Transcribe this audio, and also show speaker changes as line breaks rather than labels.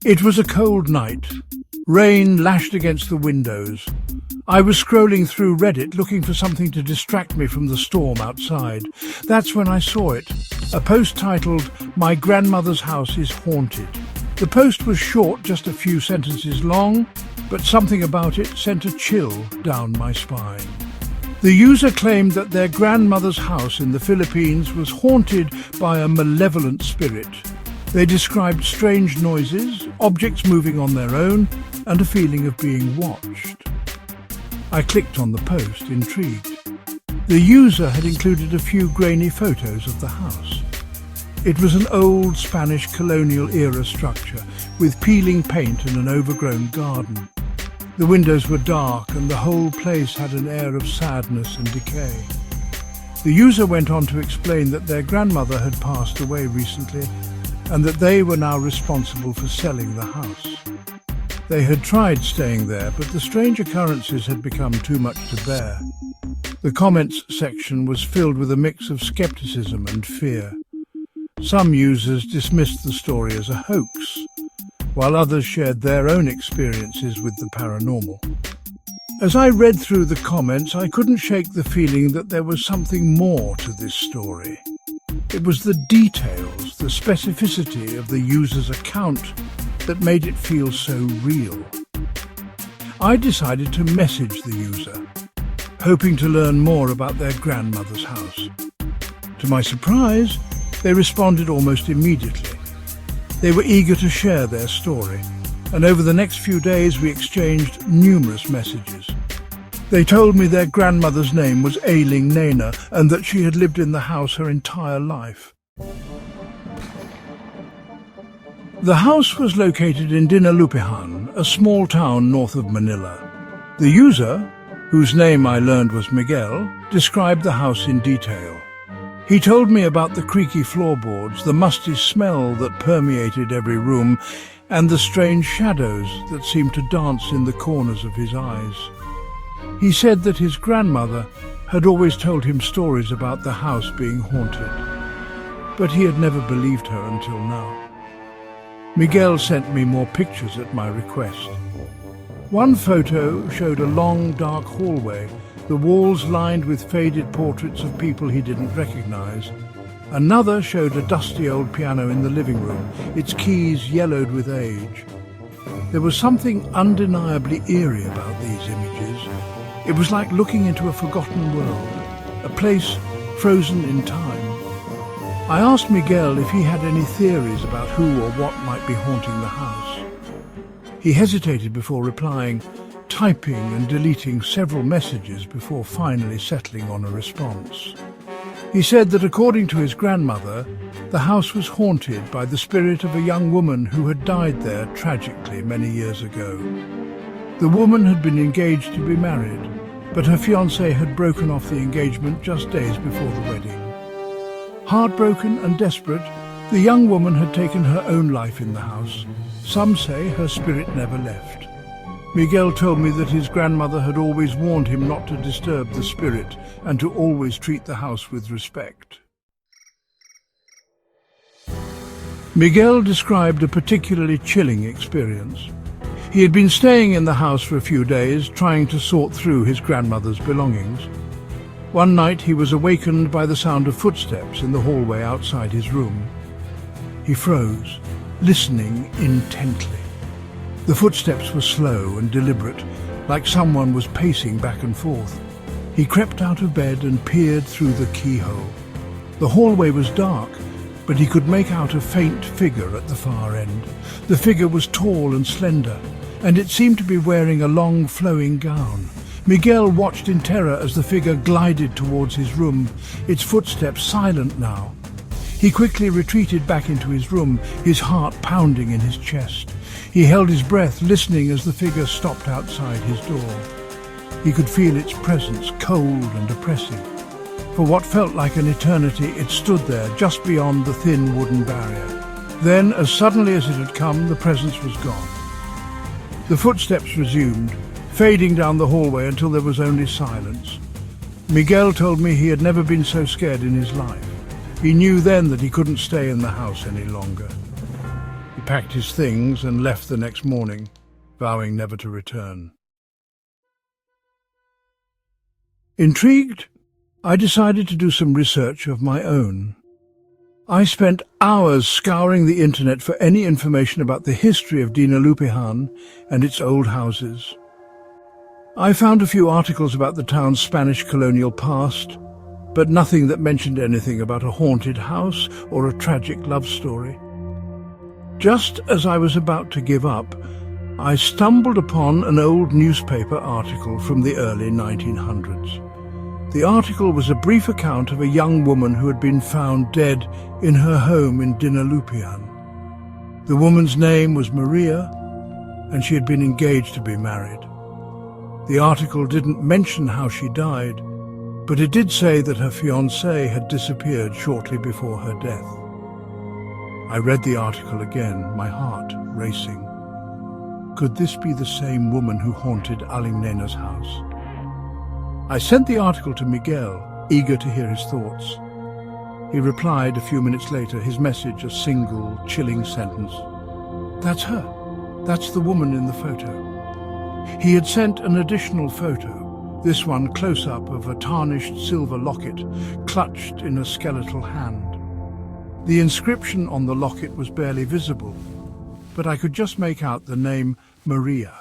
It was a cold night. Rain lashed against the windows. I was scrolling through Reddit looking for something to distract me from the storm outside. That's when I saw it, a post titled, "My grandmother's house is haunted." The post was short, just a few sentences long, but something about it sent a chill down my spine. The user claimed that their grandmother's house in the Philippines was haunted by a malevolent spirit. They described strange noises, objects moving on their own, and a feeling of being watched. I clicked on the post, intrigued. The user had included a few grainy photos of the house. It was an old Spanish colonial-era structure with peeling paint and an overgrown garden. The windows were dark and the whole place had an air of sadness and decay. The user went on to explain that their grandmother had passed away recently and that they were now responsible for selling the house. They had tried staying there, but the strange occurrences had become too much to bear. The comments section was filled with a mix of skepticism and fear. Some users dismissed the story as a hoax, while others shared their own experiences with the paranormal. As I read through the comments, I couldn't shake the feeling that there was something more to this story. It was the details, the specificity of the user's account that made it feel so real. I decided to message the user, hoping to learn more about their grandmother's house. To my surprise, they responded almost immediately. They were eager to share their story, and over the next few days we exchanged numerous messages. They told me their grandmother's name was Ailing Nena and that she had lived in the house her entire life. The house was located in Dinalupihan, a small town north of Manila. The user, whose name I learned was Miguel, described the house in detail. He told me about the creaky floorboards, the musty smell that permeated every room, and the strange shadows that seemed to dance in the corners of his eyes. He said that his grandmother had always told him stories about the house being haunted, but he had never believed her until now. Miguel sent me more pictures at my request. One photo showed a long, dark hallway, the walls lined with faded portraits of people he didn't recognize. Another showed a dusty old piano in the living room, its keys yellowed with age. There was something undeniably eerie about these images. It was like looking into a forgotten world, a place frozen in time. I asked Miguel if he had any theories about who or what might be haunting the house. He hesitated before replying, typing and deleting several messages before finally settling on a response. He said that according to his grandmother, the house was haunted by the spirit of a young woman who had died there tragically many years ago. The woman had been engaged to be married, but her fiancé had broken off the engagement just days before the wedding. Heartbroken and desperate, the young woman had taken her own life in the house. Some say her spirit never left. Miguel told me that his grandmother had always warned him not to disturb the spirit and to always treat the house with respect. Miguel described a particularly chilling experience. He had been staying in the house for a few days, trying to sort through his grandmother's belongings. One night he was awakened by the sound of footsteps in the hallway outside his room. He froze, listening intently. The footsteps were slow and deliberate, like someone was pacing back and forth. He crept out of bed and peered through the keyhole. The hallway was dark, but he could make out a faint figure at the far end. The figure was tall and slender, and it seemed to be wearing a long flowing gown. Miguel watched in terror as the figure glided towards his room, its footsteps silent now. He quickly retreated back into his room, his heart pounding in his chest. He held his breath, listening as the figure stopped outside his door. He could feel its presence, cold and oppressive. For what felt like an eternity, it stood there, just beyond the thin wooden barrier. Then, as suddenly as it had come, the presence was gone. The footsteps resumed, fading down the hallway until there was only silence. Miguel told me he had never been so scared in his life. He knew then that he couldn't stay in the house any longer. He packed his things and left the next morning, vowing never to return. Intrigued, I decided to do some research of my own. I spent hours scouring the internet for any information about the history of Dinalupihan and its old houses. I found a few articles about the town's Spanish colonial past, but nothing that mentioned anything about a haunted house or a tragic love story. Just as I was about to give up, I stumbled upon an old newspaper article from the early 1900s. The article was a brief account of a young woman who had been found dead in her home in Dinalupihan. The woman's name was Maria, and she had been engaged to be married. The article didn't mention how she died, but it did say that her fiancé had disappeared shortly before her death. I read the article again, my heart racing. Could this be the same woman who haunted Alinnena's house? I sent the article to Miguel, eager to hear his thoughts. He replied a few minutes later, his message a single, chilling sentence. "That's her. That's the woman in the photo." He had sent an additional photo, this one close-up of a tarnished silver locket clutched in a skeletal hand. The inscription on the locket was barely visible, but I could just make out the name Maria.